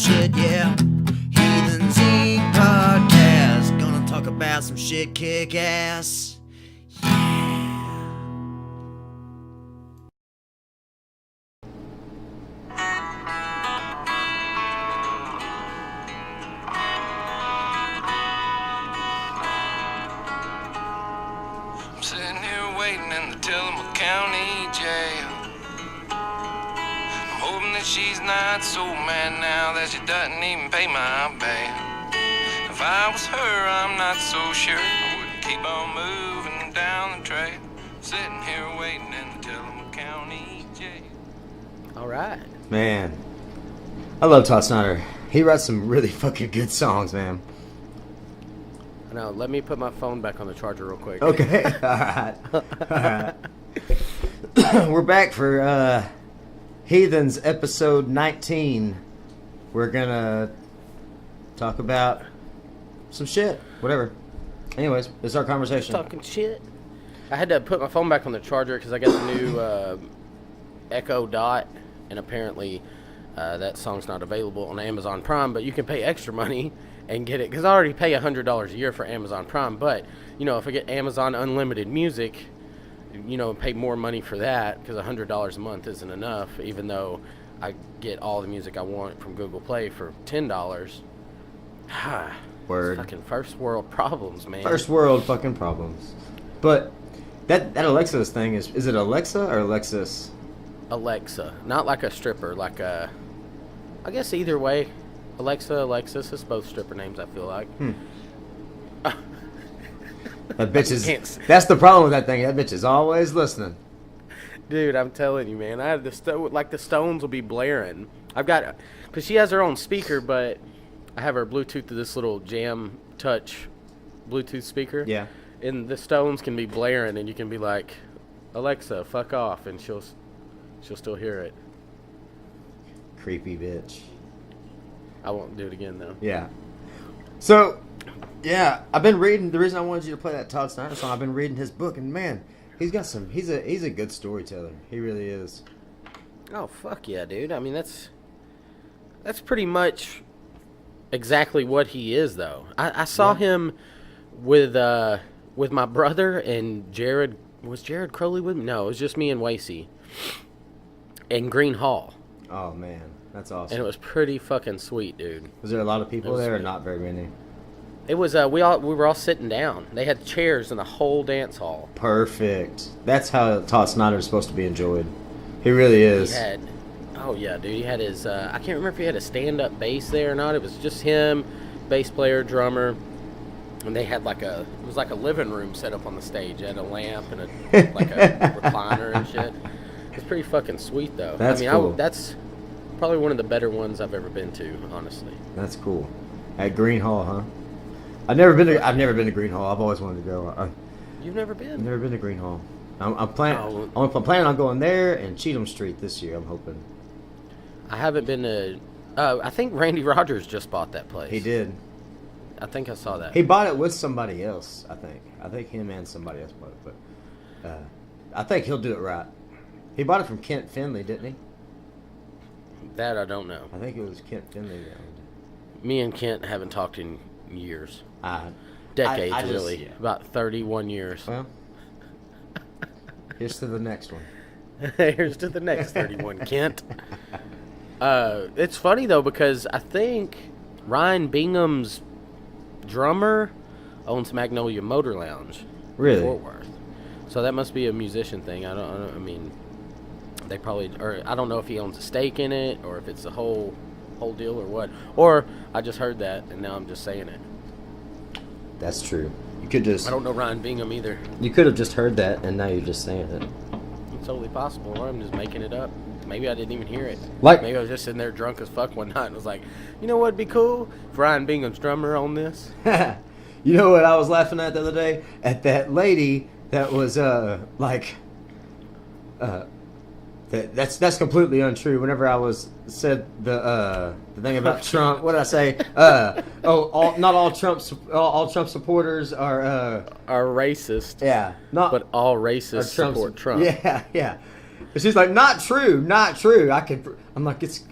shit, yeah. Heathens podcast, gonna talk about some shit kick ass. Yeah. I'm sitting here waiting in the Tillamook County jail. I'm hoping that she's not so mad now that she doesn't even pay my bail. If I was her, I'm not so sure I wouldn't keep on moving down the trail. Sitting here waiting in the Tillamook County jail. All right. Man, I love Todd Snyder. He writes some really fucking good songs, man. Now, let me put my phone back on the charger real quick. Okay. All right. We're back for Heathens episode 19. We're going to talk about some shit. Whatever. Anyways, this is our conversation. Talking shit. I had to put my phone back on the charger because I got the new Echo Dot, and apparently that song's not available on Amazon Prime, but you can pay extra money and get it, because I already pay $100 a year for Amazon Prime, but, you know, if I get Amazon Unlimited Music, you know, pay more money for that, because $100 a month isn't enough, even though I get all the music I want from Google Play for $10. Word. Fucking first world problems, man. First world fucking problems. But that Alexis thing is it Alexa or Alexis? Alexa. Not like a stripper, like a, I guess either way. Alexa, Alexis, it's both stripper names, I feel like. That bitch is, that's the problem with that thing. That bitch is always listening. Dude, I'm telling you, man. I had the Stones will be blaring. I've got, because she has her own speaker, but I have her Bluetooth to this little Jam Touch Bluetooth speaker. Yeah. And the Stones can be blaring, and you can be like, Alexa, fuck off, and she'll still hear it. Creepy bitch. I won't do it again, though. Yeah. So, yeah, I've been reading. The reason I wanted you to play that Todd Snyder song, I've been reading his book, and man, he's got some. He's a good storyteller. He really is. Oh, fuck yeah, dude. I mean, that's pretty much exactly what he is, though. I saw him with my brother and Jared. Was Jared Crowley with me? No, it was just me and Wasey. In Green Hall. Oh man, that's awesome. And it was pretty fucking sweet, dude. Was there a lot of people there, or sweet. Not very many? It was we were all sitting down. They had chairs in the whole dance hall. Perfect. That's how Todd Snyder is supposed to be enjoyed. He really is. He had, oh yeah, dude. He had his. I can't remember if he had a stand-up bass there or not. It was just him, bass player, drummer, and they had it was like a living room set up on the stage. It had a lamp and like a recliner and shit. It's pretty fucking sweet though. That's cool. That's probably one of the better ones I've ever been to, honestly. That's cool. At Green Hall, huh? I've never been to Green Hall. I've always wanted to go. You've never been? I've never been to Green Hall. I'm planning on going there and Cheatham Street this year. I'm hoping. I haven't been to. I think Randy Rogers just bought that place. He did. I think I saw that. He bought it with somebody else. I think him and somebody else bought it, but I think he'll do it right. He bought it from Kent Finley, didn't he? That I don't know. I think it was Kent Finley that owned it. Me and Kent haven't talked in years. Decades, Decades, really. Yeah. About 31 years. Well, here's to the next one. Here's to the next 31, Kent. It's funny, though, because I think Ryan Bingham's drummer owns Magnolia Motor Lounge. Really? In Fort Worth. So that must be a musician thing. I mean, they probably, or I don't know if he owns a stake in it or if it's the whole deal or what. Or I just heard that and now I'm just saying it. That's true. You could just. I don't know Ryan Bingham either. You could have just heard that and now you're just saying it. It's totally possible. Or I'm just making it up. Maybe I didn't even hear it. Maybe I was just sitting there drunk as fuck one night and was like, you know what'd be cool? If Ryan Bingham's drummer on this. You know what I was laughing at the other day? At that lady that was that's completely untrue. Whenever I said the thing about Trump, what did I say? Not all Trump supporters are racist. Yeah, but all racists support Trump. Yeah. And she's like, not true. I'm like, it's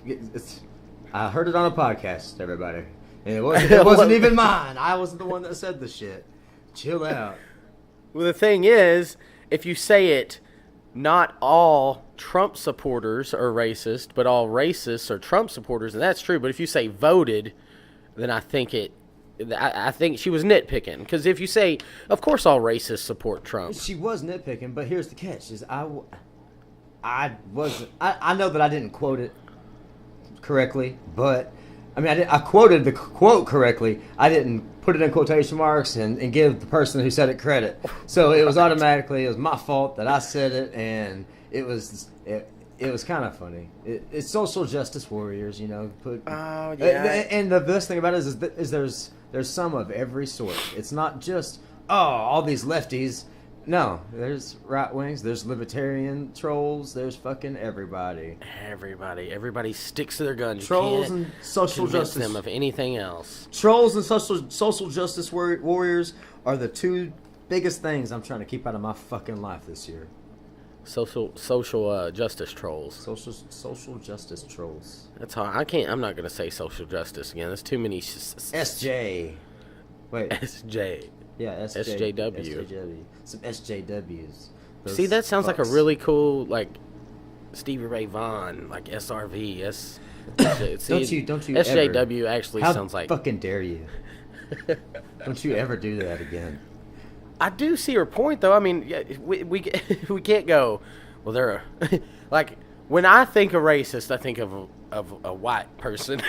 I heard it on a podcast, everybody. And it wasn't even mine. I wasn't the one that said the shit. Chill out. Well, the thing is, if you say it, not all Trump supporters are racist, but all racists are Trump supporters, and that's true. But if you say voted, then I think I think she was nitpicking. Because if you say, of course all racists support Trump. She was nitpicking, but here's the catch: is I know that I didn't quote it correctly, but I mean I quoted the quote correctly. I didn't put it in quotation marks and give the person who said it credit. So it was automatically, it was my fault that I said it, and it was kind of funny. It's social justice warriors, you know. Oh yeah. And the best thing about it is there's some of every sort. It's not just all these lefties. No, there's right wings, there's libertarian trolls, there's fucking everybody. Everybody sticks to their guns. Trolls and social justice. Them of anything else. Trolls and social justice warriors are the two biggest things I'm trying to keep out of my fucking life this year. Social justice trolls. Social justice trolls. That's hard. I'm not gonna say social justice again. There's too many. SJ. Wait. SJ. Yeah, SJW. Some SJWs. See, that sounds like a really cool, like, Stevie Ray Vaughan, like SRV. Don't you SJW ever, actually how sounds like. Fucking dare you? Don't you ever do that again? I do see her point, though. I mean, we can't go. Well, they're like when I think of racist, I think of a white person.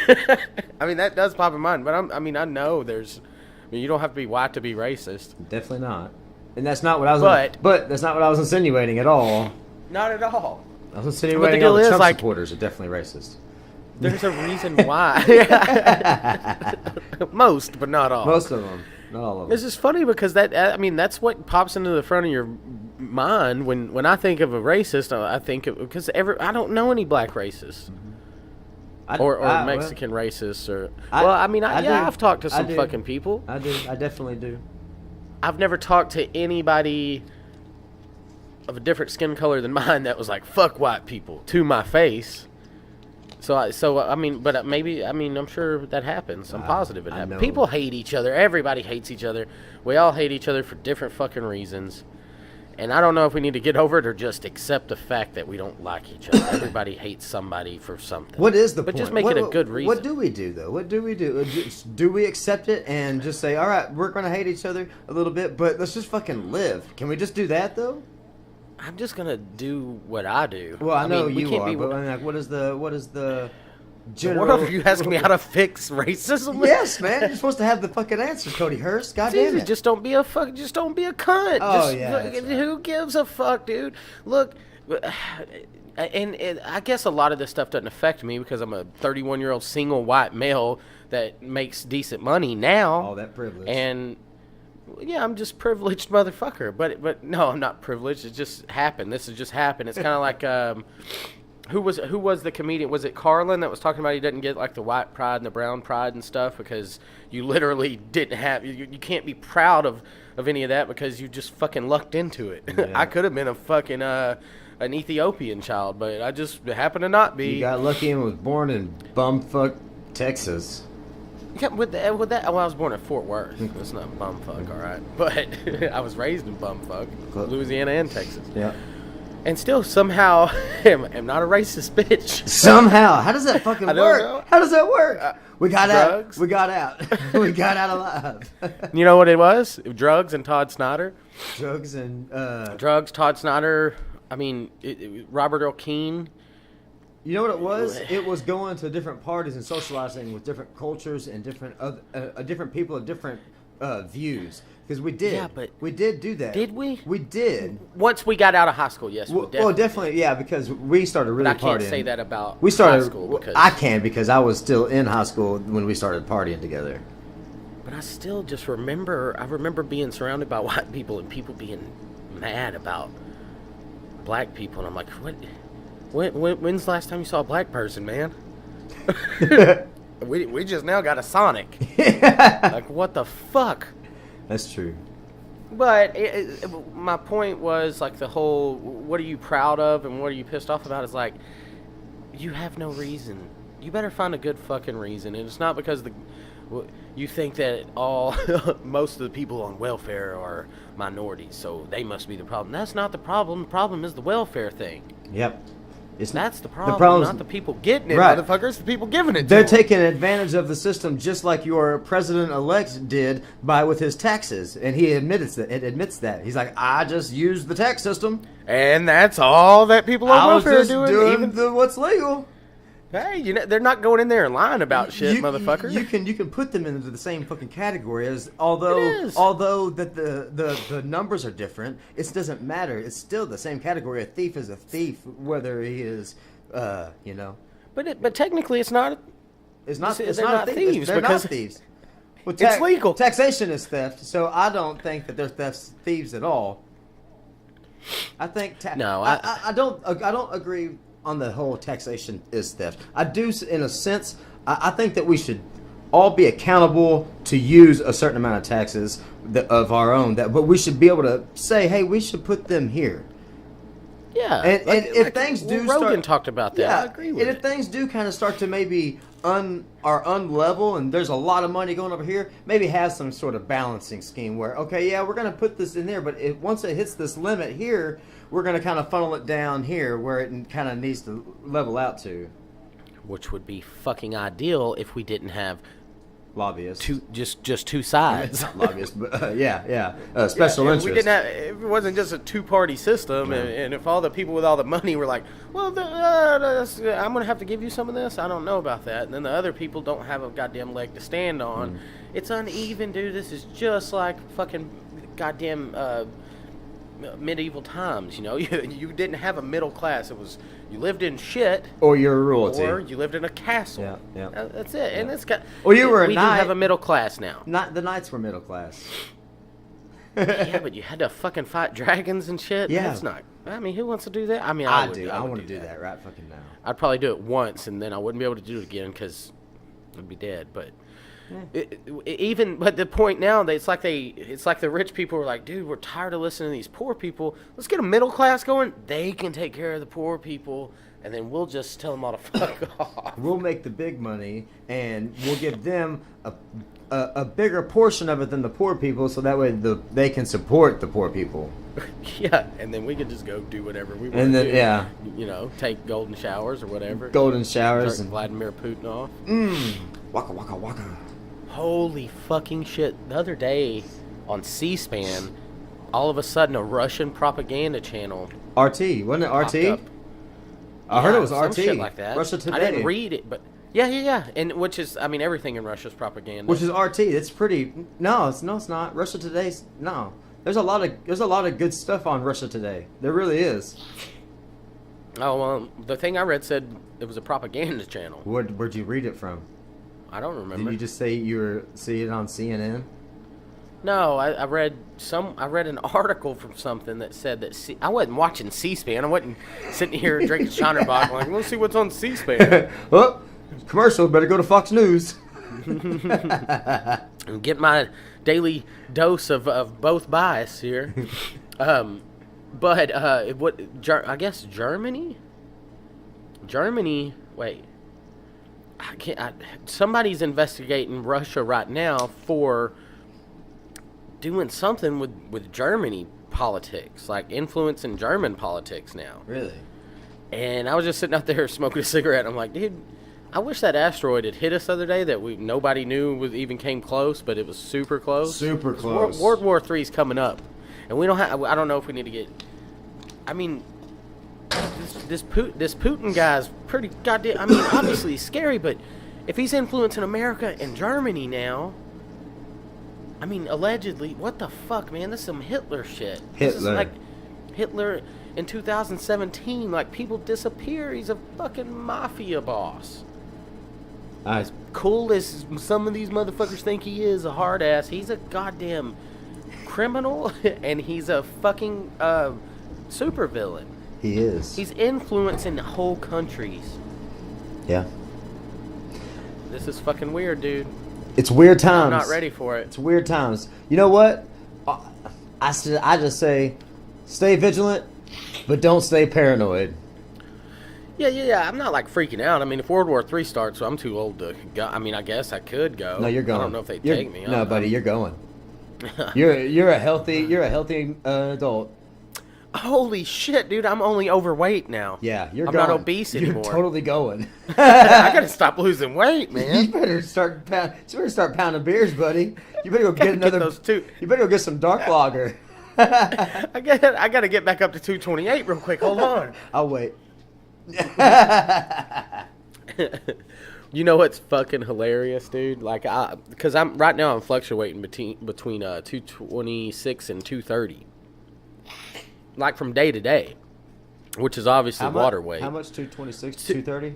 I mean, that does pop in mind, but I know there's. I mean, you don't have to be white to be racist. Definitely not. And that's not what I was. But that's not what I was insinuating at all. Not at all. I was insinuating all the Trump supporters are definitely racist. There's a reason why. Most, but not all. Most of them. Not all of them. It's just funny because that's what pops into the front of your mind when I think of a racist. I think of because I don't know any black racists. Or Mexican racists, or I've talked to some fucking people. I do. I definitely do. I've never talked to anybody of a different skin color than mine that was like "fuck white people" to my face. I'm sure that happens. I'm positive it happens. People hate each other. Everybody hates each other. We all hate each other for different fucking reasons. And I don't know if we need to get over it or just accept the fact that we don't like each other. Everybody hates somebody for something. What is the point? But just make it a good reason. What do we do, though? What do we do? Do we accept it and just say, all right, we're going to hate each other a little bit, but let's just fucking live? Can we just do that, though? I'm just going to do what I do. Well, I know you are, but I mean, like, what is the general... What are you asking me how to fix racism? Yes, man. You're supposed to have the fucking answer, Cody Hurst. God damn it. Just don't be a cunt. Oh, yeah. Who gives a fuck, dude? Look, and I guess a lot of this stuff doesn't affect me because I'm a 31-year-old single white male that makes decent money now. All that privilege. And yeah, I'm just privileged motherfucker. But no, I'm not privileged. It just happened. This has just happened. It's kind of like who was the comedian? Was it Carlin that was talking about he didn't get like the white pride and the brown pride and stuff because you literally didn't have you can't be proud of any of that because you just fucking lucked into it. Yeah. I could have been a fucking an Ethiopian child, but I just happened to not be. You got lucky and was born in bumfuck Texas. Yeah, with that, well, I was born in Fort Worth. It's not bumfuck, all right, but I was raised in bumfuck, Louisiana and Texas. Yeah. And still somehow am not a racist bitch. Somehow. How does that fucking work? Know. How does that work? We got drugs. out. We got out. We got out alive. You know what it was? Drugs and Todd Snyder. Drugs, Todd Snyder. I mean, Robert Earl Keen. You know what it was? It was going to different parties and socializing with different cultures and different people of different views. Because we did. Yeah, but we did do that. Did we? We did. Once we got out of high school, yes. Definitely, yeah, because we started really partying. I can't say that about high school. I can because I was still in high school when we started partying together. But I still just remember, being surrounded by white people and people being mad about black people. And I'm like, when's the last time you saw a black person, man? we just now got a Sonic. Like, what the fuck? That's true. But my point was, like, the whole, what are you proud of and what are you pissed off about is, like, you have no reason. You better find a good fucking reason, and it's not because you think that all most of the people on welfare are minorities, so they must be the problem. That's not the problem. The problem is the welfare thing. Yep. That's the problem, problem's not the people getting it, right. motherfuckers. The people giving it. They're to them. taking advantage of the system, just like your president-elect did with his taxes, and he admits that. He's like, I just used the tax system, and that's all that people on I was welfare just are doing Even what's legal. hey, they're not going in there and lying about shit, motherfucker. You can put them into the same fucking category as It although is. that the numbers are different, it doesn't matter. It's still the same category. A thief is a thief, whether he is, But technically, it's not. It's not. They're It's not not a thief. thieves They're because not thieves. Well, it's legal. Taxation is theft, so I don't think that they're thieves at all. I think No, I don't agree on the whole taxation is theft. I do in a sense. I think that we should all be accountable to use a certain amount of taxes of our own. But we should be able to say, hey, we should put them here. Yeah, And if things do Rogan start, talked about that. yeah, I agree with and it. if things do kind of start to maybe unlevel, and there's a lot of money going over here, maybe have some sort of balancing scheme where, okay, yeah, we're going to put this in there, but once it hits this limit here, we're going to kind of funnel it down here where it kind of needs to level out to. Which would be fucking ideal if we didn't have Lobbyists. just two sides. Not lobbyists, but special If interests. we didn't have, if it wasn't just a two-party system, and if all the people with all the money were like, well, I'm going to have to give you some of this, I don't know about that, and then the other people don't have a goddamn leg to stand on, it's uneven, dude. This is just like fucking goddamn medieval times, you know? You didn't have a middle class. It was, you lived in shit, Or you're royalty. or you lived in a castle. Yeah. That's it. And it's got. Or you were a we do knight. have a middle class now. Not the knights were middle class. Yeah, but you had to fucking fight dragons and shit. Yeah. That's not. I mean, who wants to do that? I mean, I would, do. I I would want to do that right fucking now. I'd probably do it once, and then I wouldn't be able to do it again because I'd be dead. But but the point now, it's like the rich people are like, dude, we're tired of listening to these poor people. Let's get a middle class going. They can take care of the poor people, and then we'll just tell them all to fuck off. We'll make the big money, and we'll give them a bigger portion of it than the poor people, so that way they can support the poor people. Yeah, and then we can just go do whatever we want. And then, to do. yeah. You know, take golden showers or whatever. Golden showers. Start Vladimir Putin off. Waka waka waka. Holy fucking shit. The other day on C-SPAN, all of a sudden a Russian propaganda channel RT, wasn't it popped RT? up. I heard it was some RT. shit like that. Russia Today. I didn't read it, but yeah. And which is, I mean, everything in Russia's propaganda. Which is RT. It's pretty. No, it's not. Russia Today's no. There's a lot of good stuff on Russia Today. There really is. Oh, well, the thing I read said it was a propaganda channel. Where'd you read it from? I don't remember. Did you just say you were seeing it on CNN? No, I read an article from something that said that I wasn't watching C-SPAN. I wasn't sitting here drinking Shiner like, let's see what's on C-SPAN. Oh, commercial. Better go to Fox News. And get my daily dose of both bias here. But I guess Germany. Wait. Somebody's investigating Russia right now for doing something with Germany politics, like influencing German politics now. Really? And I was just sitting out there smoking a cigarette. I'm like, dude, I wish that asteroid had hit us the other day that nobody knew even came close, but it was super close. Super close. World War III is coming up, and we don't have. I don't know if we need to get. I mean, this Putin guy's pretty goddamn. I mean, obviously he's scary, but if he's influencing America and Germany now, I mean, allegedly, what the fuck, man? This is some Hitler shit. This is like Hitler in 2017. Like, people disappear. He's a fucking mafia boss. As cool as some of these motherfuckers think he is, a hard ass, he's a goddamn criminal, and he's a fucking supervillain. He is. He's influencing whole countries. Yeah. This is fucking weird, dude. It's weird times. I'm not ready for it. It's weird times. You know what? I just say, stay vigilant, but don't stay paranoid. Yeah. I'm not like freaking out. I mean, if World War III starts, so I'm too old to go. I mean, I guess I could go. No, you're going. I don't know if they'd You're- take me. I No, don't buddy, know. you're going. You're a healthy adult. Holy shit, dude! I'm only overweight now. Yeah, you're I'm going. not obese anymore. You're totally going. I gotta stop losing weight, You man. better start pounding beers, buddy. You better go Gotta get another. those two. You better go get some dark lager. I gotta get back up to 228 real quick. Hold on. I'll wait. You know what's fucking hilarious, dude? Like, because I'm right now I'm fluctuating between 226 and 230, like from day to day, which is obviously water weight. How much? 226 to 230.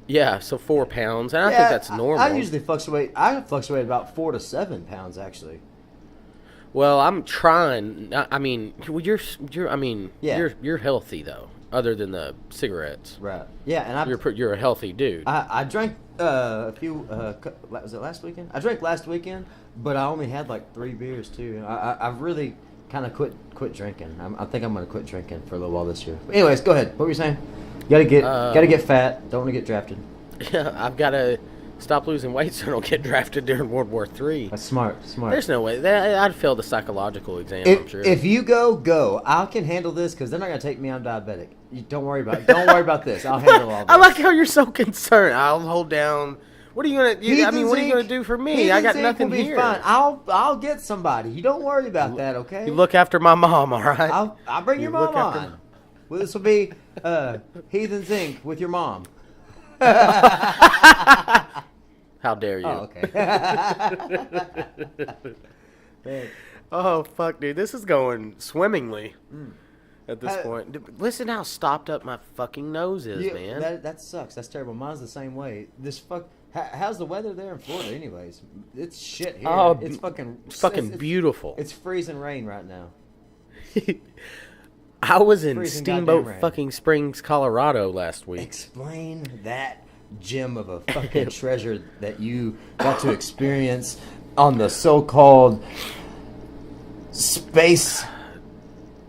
Yeah, so 4 pounds, and I think that's normal. I usually fluctuate. I fluctuate about 4 to 7 pounds actually. Well, I'm trying. I mean, you're. I mean, Yeah. you're healthy though, other than the cigarettes. Right. Yeah, and You're a healthy dude. I drank a few. Was it last weekend? I drank last weekend, but I only had like 3 beers too. I've really kind of quit drinking. I think I'm gonna quit drinking for a little while this year. But anyways, go ahead. What were you saying? Gotta get fat. Don't want to get drafted. Yeah, I've got to stop losing weight so I don't get drafted during World War III. That's smart. There's no way. I'd fail the psychological exam, I'm sure. If you go. I can handle this because they're not gonna take me. I'm diabetic. Don't worry about it. Don't worry about this. I'll handle all this. I like how you're so concerned. I'll hold down. What are you gonna? What are you gonna Inc. do for me? I got Heathens Inc. nothing will be here. Fine. I'll get somebody. You don't worry about that, okay? You look after my mom, all right? I'll bring your look mom after on. Well, this will be Heathens Inc. with your mom. How dare you? Oh, okay. Oh, fuck, dude. This is going swimmingly at this point. Listen how stopped up my fucking nose is, man. That sucks. That's terrible. Mine's the same way. How's the weather there in Florida, anyways? It's shit here. Oh, it's fucking beautiful. It's freezing rain right now. I was in Freezing Steamboat goddamn rain. fucking Springs, Colorado last week. Explain that gem of a fucking treasure that you got to experience on the so-called space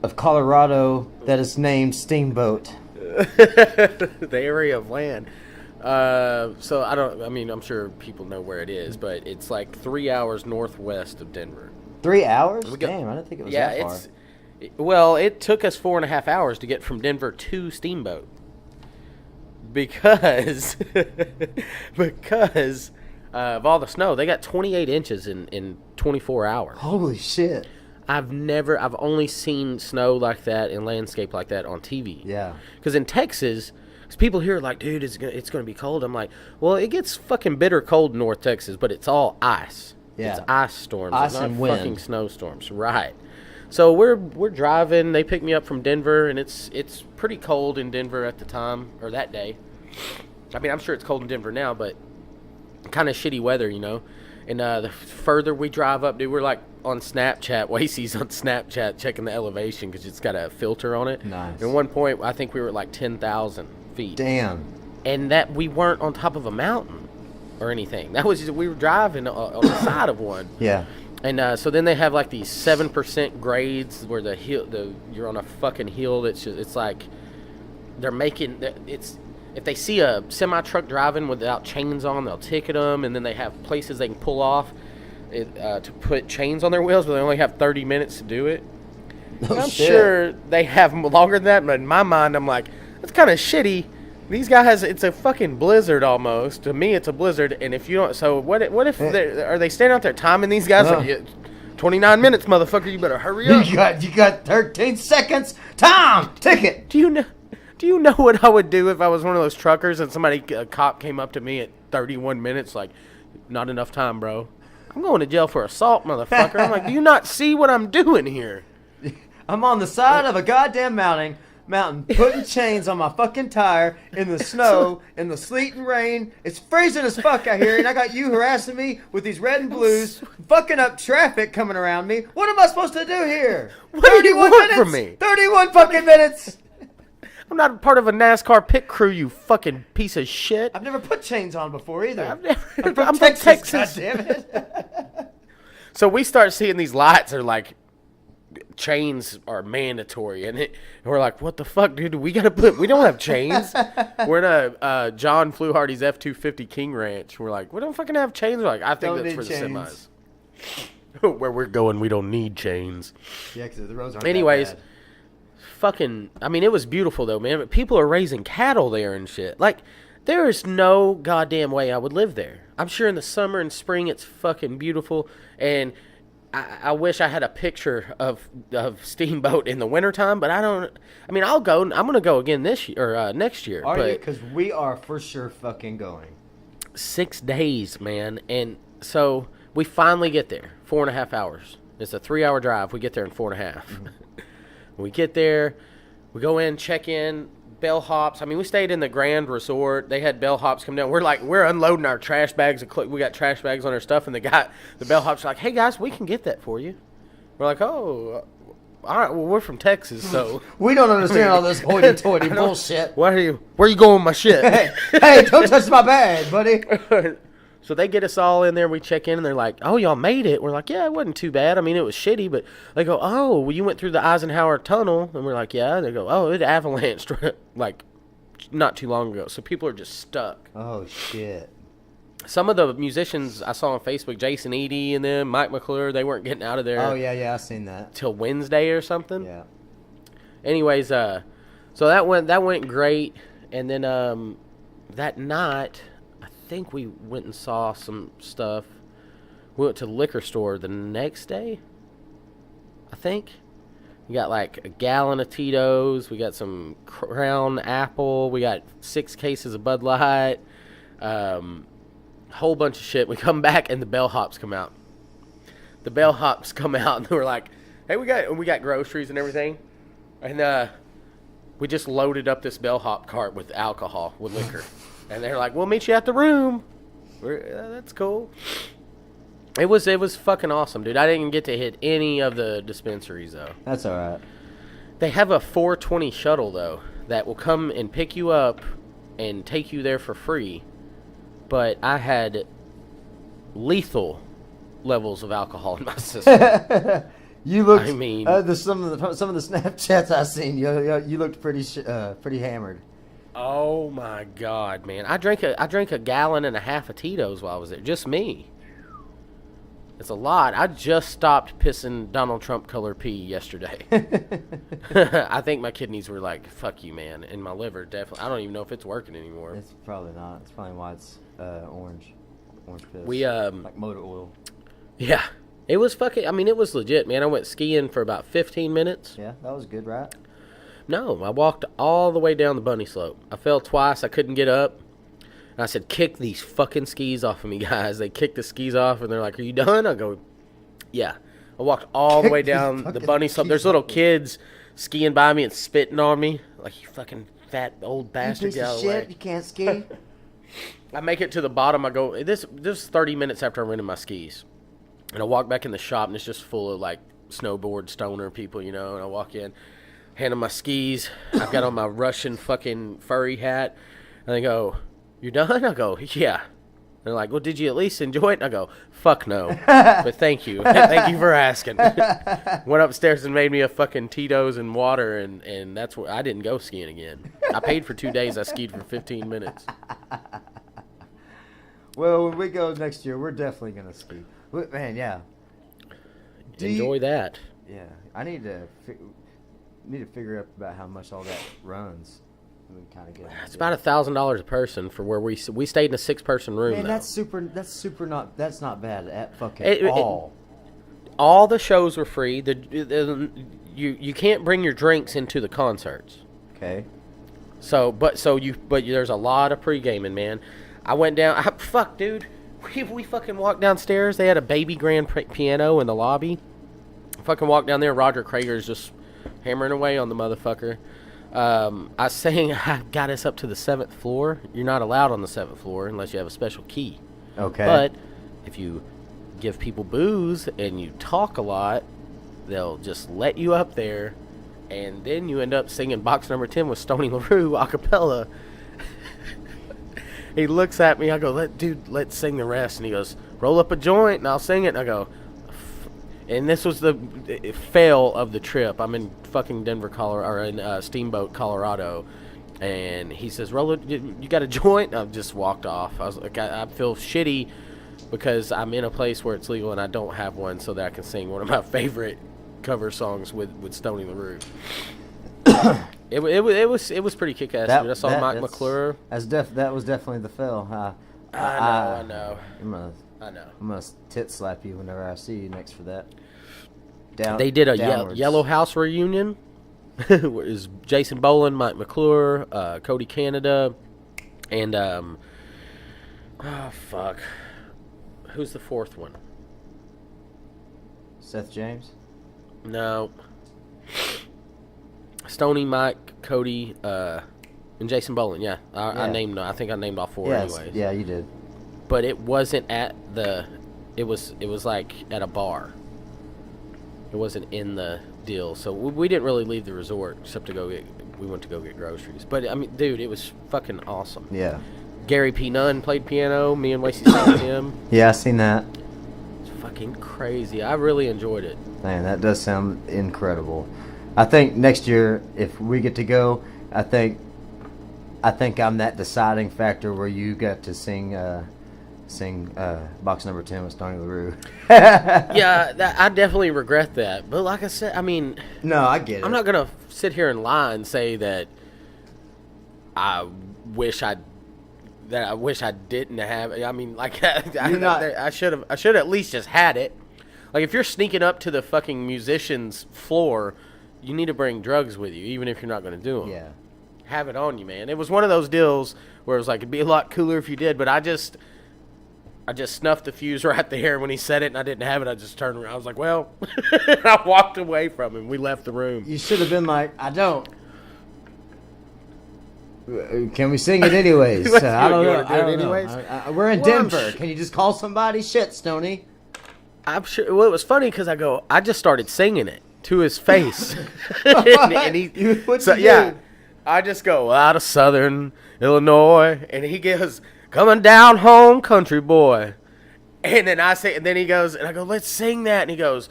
of Colorado that is named Steamboat. The area of land. So I'm sure people know where it is, but it's like 3 hours northwest of Denver. 3 hours? We go- Damn, I didn't think it was that far. Well, it took us 4.5 hours to get from Denver to Steamboat. Because of all the snow. They got 28 inches in 24 hours. Holy shit. I've only seen snow like that and landscape like that on TV. Yeah. Because in Texas, because people here are like, dude, it's gonna be cold. I'm like, well, it gets fucking bitter cold in North Texas, but it's all ice. Yeah. It's ice storms. Ice it's not and wind. fucking snowstorms. Right. So we're driving. They pick me up from Denver, and it's pretty cold in Denver at the time, or that day. I mean, I'm sure it's cold in Denver now, but kind of shitty weather, you know. And the further we drive up, dude, we're like on Snapchat. Wasey's on Snapchat checking the elevation because it's got a filter on it. Nice. At one point, I think we were at like 10,000 feet. Damn. And that we weren't on top of a mountain or anything. That was just, we were driving on the side of one. Yeah. And so then they have like these 7% grades where you're on a fucking hill. It's like they're making it's. If they see a semi-truck driving without chains on, they'll ticket them, and then they have places they can pull off to put chains on their wheels, but they only have 30 minutes to do it. Oh, I'm shit. sure they have longer than that, but in my mind, I'm like, that's kind of shitty. These guys, it's a fucking blizzard almost. To me, it's a blizzard, and if you don't, so what if are they standing out there timing these guys? No. Like, "Yeah, 29 minutes, motherfucker, you better hurry up. You got 13 seconds. Time. Ticket. Do you know what I would do if I was one of those truckers and a cop came up to me at 31 minutes like, not enough time, bro. I'm going to jail for assault, motherfucker. I'm like, do you not see what I'm doing here? I'm on the side of a goddamn mountain, putting chains on my fucking tire in the snow, in the sleet and rain. It's freezing as fuck out here, and I got you harassing me with these red and blues, fucking up traffic coming around me. What am I supposed to do here? What do you want from me? 31 fucking minutes. I'm not a part of a NASCAR pit crew, you fucking piece of shit. I've never put chains on before either. I'm from from Texas. Texas. Goddammit. So we start seeing these lights are like chains are mandatory, and we're like, what the fuck, dude? We don't have chains. We're in a John Fluharty's F-250 King Ranch. We're like, we don't fucking have chains. We're like, I think Don't that's for need the chains. semis. Where we're going, we don't need chains. Yeah, because the roads aren't Anyways, that bad. fucking, I mean, it was beautiful though, man. But people are raising cattle there and shit. Like, there is no goddamn way I would live there. I'm sure in the summer and spring it's fucking beautiful, and I wish I had a picture of Steamboat in the wintertime, but I don't. I mean, I'll go. I'm gonna go again this year or next year. Are but you? Because we are for sure fucking going. 6 days, man, and so we finally get there. 4.5 hours. It's a 3-hour drive. We get there in 4.5. We get there. We go in, check in. Bellhops. I mean, we stayed in the Grand Resort. They had bellhops come down. We're unloading our trash bags. We got trash bags on our stuff, and the bellhops are like, "Hey guys, we can get that for you." We're like, "Oh, all right. Well, we're from Texas, so We don't understand all this hoity-toity bullshit. where are you going with my shit?" Hey, don't touch my bag, buddy. So they get us all in there. We check in, and they're like, "Oh, y'all made it." We're like, "Yeah, it wasn't too bad. I mean, it was shitty, but." They go, "Oh, well, you went through the Eisenhower Tunnel," and we're like, "Yeah." They go, "Oh, it avalanched like not too long ago." So people are just stuck. Oh, shit. Some of the musicians I saw on Facebook, Jason Eady and them, Mike McClure, they weren't getting out of there Oh, yeah, I seen that. till Wednesday or something. Yeah. Anyways, so that went great, and then that night, I think we went and saw some stuff. We went to the liquor store the next day, I think. We got like a gallon of Tito's. We got some Crown Apple. We got 6 cases of Bud Light. Whole bunch of shit. We come back and the bellhops come out. The bellhops come out and we're like, "Hey, we got groceries and everything," and we just loaded up this bellhop cart with alcohol, with liquor, and they're like, "We'll meet you at the room." That's cool. It was fucking awesome, dude. I didn't get to hit any of the dispensaries though. That's all right. They have a 420 shuttle though that will come and pick you up and take you there for free. But I had lethal levels of alcohol in my system. You looked. I mean- some of the Snapchats I seen, you looked pretty hammered. Oh my god, man! I drank a gallon and a half of Tito's while I was there. Just me. It's a lot. I just stopped pissing Donald Trump color pee yesterday. I think my kidneys were like, "Fuck you, man," and my liver definitely. I don't even know if it's working anymore. It's probably not. It's probably why it's orange piss. We like motor oil. Yeah, it was fucking. I mean, it was legit, man. I went skiing for about 15 minutes. Yeah, that was good, right? No, I walked all the way down the bunny slope. I fell twice. I couldn't get up. And I said, "Kick these fucking skis off of me, guys." They kicked the skis off, and they're like, "Are you done?" I go, "Yeah." I walked all the way Kick these down the fucking bunny slope. skis There's little off me. kids skiing by me and spitting on me. Like, "You fucking fat old You bastard, piece get of out of the way." shit. You can't ski. I make it to the bottom. I go, this is 30 minutes after I rented my skis. And I walk back in the shop, and it's just full of, like, snowboard stoner people, you know. And I walk in, hand them my skis. I've got on my Russian fucking furry hat. And they go, "You done?" I go, "Yeah." They're like, "Well, did you at least enjoy it?" And I go, "Fuck no. But thank you. Thank you for asking." Went upstairs and made me a fucking Tito's and water, and that's where I didn't go skiing again. I paid for 2 days. I skied for 15 minutes. Well, when we go next year, we're definitely gonna ski. Man, yeah. Enjoy that. Yeah, I need to figure out about how much all that runs. We can kind of get. It's about $1,000 a person for where we stayed in a 6-person room. Man, though. that's not bad at fucking It- all. All the shows were free. You can't bring your drinks into the concerts. Okay. But there's a lot of pre-gaming, man. I went down. Fuck, dude. We fucking walked downstairs. They had a baby grand piano in the lobby. Fucking walked down there. Roger Krager's just hammering away on the motherfucker. I sang. I got us up to the 7th floor. You're not allowed on the 7th floor unless you have a special key. Okay. But if you give people booze and you talk a lot, they'll just let you up there, and then you end up singing box number 10 with Stoney LaRue a cappella. He looks at me. I go, let's sing the rest. And he goes, "Roll up a joint and I'll sing it." And I go, And this was the fail of the trip. I'm in fucking Denver, Colorado, or in Steamboat, Colorado. And he says, Roller, you got a joint? I just walked off. I was like, I feel shitty because I'm in a place where it's legal and I don't have one so that I can sing one of my favorite cover songs with Stony LaRue. It was pretty kick-ass, dude. I saw Mike McClure. That was definitely the fail. I know. I'm gonna tit slap you whenever I see you next for that. They did a Yellow House reunion. It was Jason Boland, Mike McClure, Cody Canada, and who's the fourth one? Seth James? No. Stoney, Mike, Cody, and Jason Boland. Yeah, I named. I think I named all four. Anyways. Yeah, you did. But it wasn't at the. It was like at a bar. It wasn't in the deal, so we didn't really leave the resort except we went to go get groceries. But I mean, dude, it was fucking awesome. Yeah. Gary P. Nunn played piano. Me and Lacey sang with him. Yeah, I seen that. It's fucking crazy. I really enjoyed it. Man, that does sound incredible. I think next year, if we get to go, I think I'm that deciding factor where you got to sing box number 10 with Stoney LaRue. Yeah, I definitely regret that. But like I said, I mean, no, I get it. I'm not gonna sit here and lie and say that I wish I didn't have it. I mean, like I should have at least just had it. Like if you're sneaking up to the fucking musician's floor, you need to bring drugs with you, even if you're not going to do them. Yeah. Have it on you, man. It was one of those deals where it was like, it'd be a lot cooler if you did, but I just snuffed the fuse right there when he said it, and I didn't have it. I just turned around. I was like, well, I walked away from him. We left the room. You should have been like, I don't. Can we sing it anyways? I don't know. I don't know. We're in Denver. Can you just call somebody? Shit, Stoney. I'm sure. Well, it was funny because I just started singing it to his face. and he, I just go out of Southern Illinois, and he goes, coming down home, country boy. And then I say, and then he goes, and I go, let's sing that. And he goes,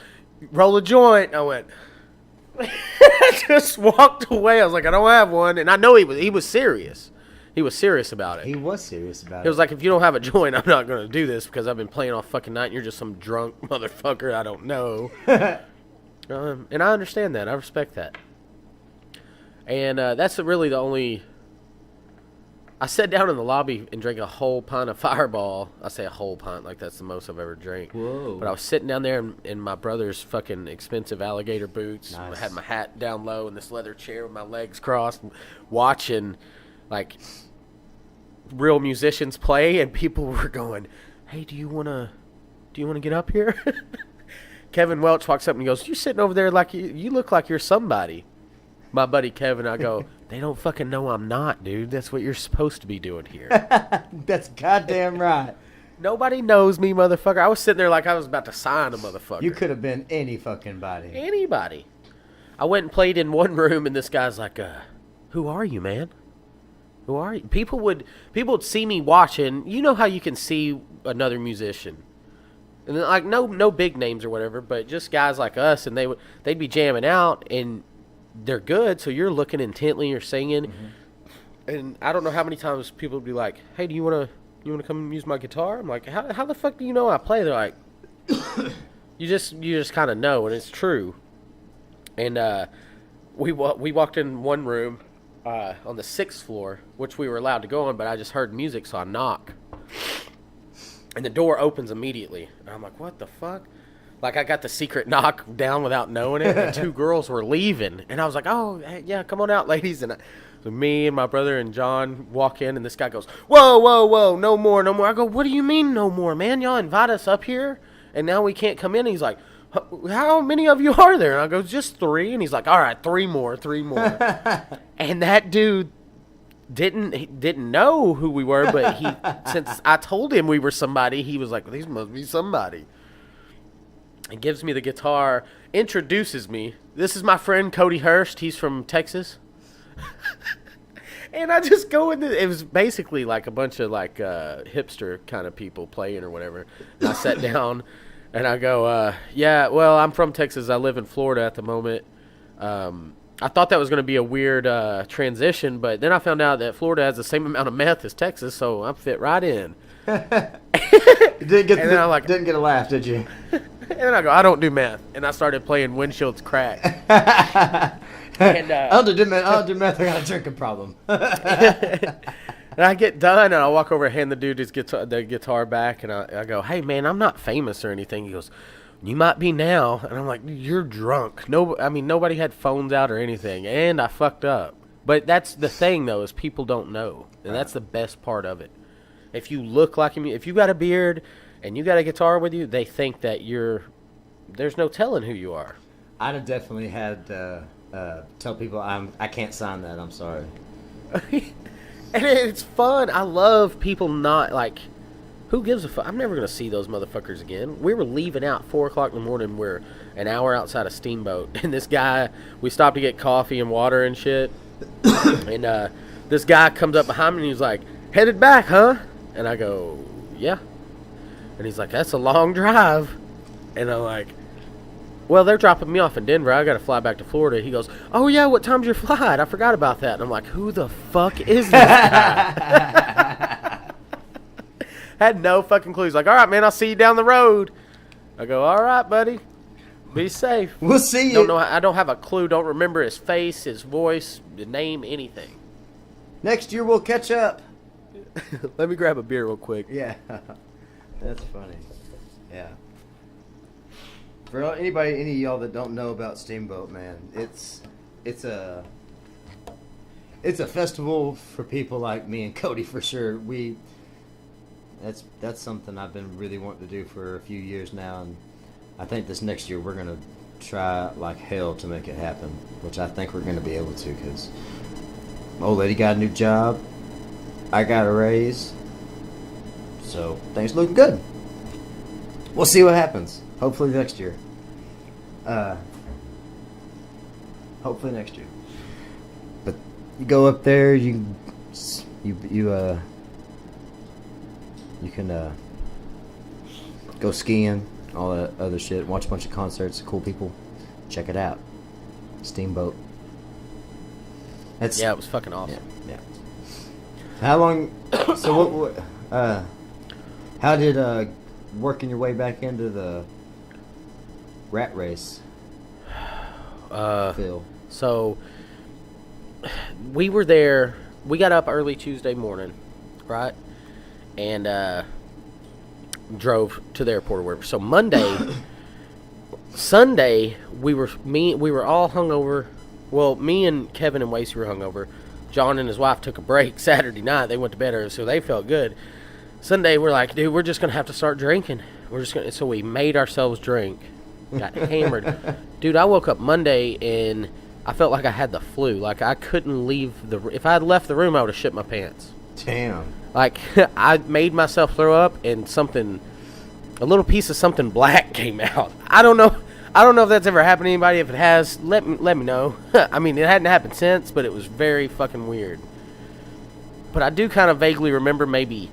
roll a joint. And I went, I just walked away. I was like, I don't have one. And I know he was serious. He was serious about it. He was serious about it. It was like, if you don't have a joint, I'm not going to do this because I've been playing all fucking night and you're just some drunk motherfucker I don't know. And I understand that. I respect that. And that's really the only... I sat down in the lobby and drank a whole pint of Fireball. I say a whole pint like that's the most I've ever drank. Whoa. But I was sitting down there in my brother's fucking expensive alligator boots. Nice. I had my hat down low in this leather chair with my legs crossed, watching like real musicians play, and people were going, hey, do you want to get up here? Kevin Welch walks up and he goes, you sitting over there like you look like you're somebody. My buddy Kevin, I go, they don't fucking know I'm not, dude. That's what you're supposed to be doing here. That's goddamn right. Nobody knows me, motherfucker. I was sitting there like I was about to sign a motherfucker. You could have been any fucking body. Anybody. I went and played in one room, and this guy's like, who are you, man? Who are you? People would see me watching. You know how you can see another musician. And like no big names or whatever, but just guys like us, and they'd be jamming out, and they're good, so you're looking intently, you're singing. Mm-hmm. And I don't know how many times people would be like, hey, do you want to come use my guitar? I'm like, how the fuck do you know I play? They're like, you just kind of know, and it's true. And we walked in one room on the 6th floor, which we were allowed to go on, but I just heard music, so I knock. And the door opens immediatso. And I'm like, what the fuck? Like, I got the secret knock down without knowing it, and 2 girls were leaving. And I was like, oh, hey, yeah, come on out, ladies. And so me and my brother and John walk in, and this guy goes, whoa, no more. I go, what do you mean no more, man? Y'all invite us up here, and now we can't come in? And he's like, how many of you are there? And I go, just 3. And he's like, all right, 3 more. And that dude didn't know who we were, but since I told him we were somebody, he was like, these must be somebody. And gives me the guitar, introduces me. This is my friend Cody Hurst. He's from Texas. And I just go in it was basically like a bunch of like hipster kind of people playing or whatever. And I sat down, And I go, yeah, well, I'm from Texas. I live in Florida at the moment. I thought that was going to be a weird transition, but then I found out that Florida has the same amount of meth as Texas, so I'm fit right in. Didn't get a laugh, did you? And then I go, I don't do meth. And I started playing Windshield's Crack. And, I'll do meth. I got a drinking problem. and I get done, and I walk over and hand the dude his guitar back, and I go, hey, man, I'm not famous or anything. He goes, you might be now. And I'm like, you're drunk. Nobody had phones out or anything, and I fucked up. But that's the thing, though, is people don't know. And that's the best part of it. If you look like him, if you got a beard and you got a guitar with you, they think that there's no telling who you are. I'd have definitely had tell people I can't sign that. I'm sorry. And it's fun. I love people not like. Who gives a fuck? I'm never gonna see those motherfuckers again. We were leaving out 4 o'clock in the morning. We're an hour outside of Steamboat, and this guy. We stopped to get coffee and water and shit. And this guy comes up behind me and he's like, "Headed back, huh?" And I go, "Yeah." And he's like, "That's a long drive." And I'm like, well, they're dropping me off in Denver. I got to fly back to Florida. He goes, oh, yeah, what time's your flight? I forgot about that. And I'm like, who the fuck is this guy? Had no fucking clue. He's like, all right, man, I'll see you down the road. I go, all right, buddy. Be safe. We'll see you. Don't know. I don't have a clue. Don't remember his face, his voice, the name, anything. Next year we'll catch up. Let me grab a beer real quick. Yeah. That's funny. Yeah. For any of y'all that don't know about Steamboat, man, it's a festival for people like me and Cody for sure. That's something I've been really wanting to do for a few years now, and I think this next year we're gonna try like hell to make it happen, which I think we're gonna be able to, because my old lady got a new job, I got a raise, so things looking good. We'll see what happens. Hopefully next year. Hopefully next year. But you go up there, you can go skiing, all that other shit, watch a bunch of concerts, cool people. Check it out. Steamboat. Yeah, it was fucking awesome. Yeah. How long? So how did working your way back into the rat race feel? So we were there. We got up early Tuesday morning, right, and drove to the airport or whatever. So Sunday we were all hungover. Well, me and Kevin and Wasey were hungover. John and his wife took a break Saturday night. They went to bed early, so they felt good. Sunday, we're like, dude, we're just going to have to start drinking. So we made ourselves drink. Got hammered. Dude, I woke up Monday, and I felt like I had the flu. Like, I couldn't leave if I had left the room, I would have shit my pants. Damn. Like, I made myself throw up, and a little piece of something black came out. I don't know if that's ever happened to anybody. If it has, let me know. I mean, it hadn't happened since, but it was very fucking weird. But I do kind of vaguely remember maybe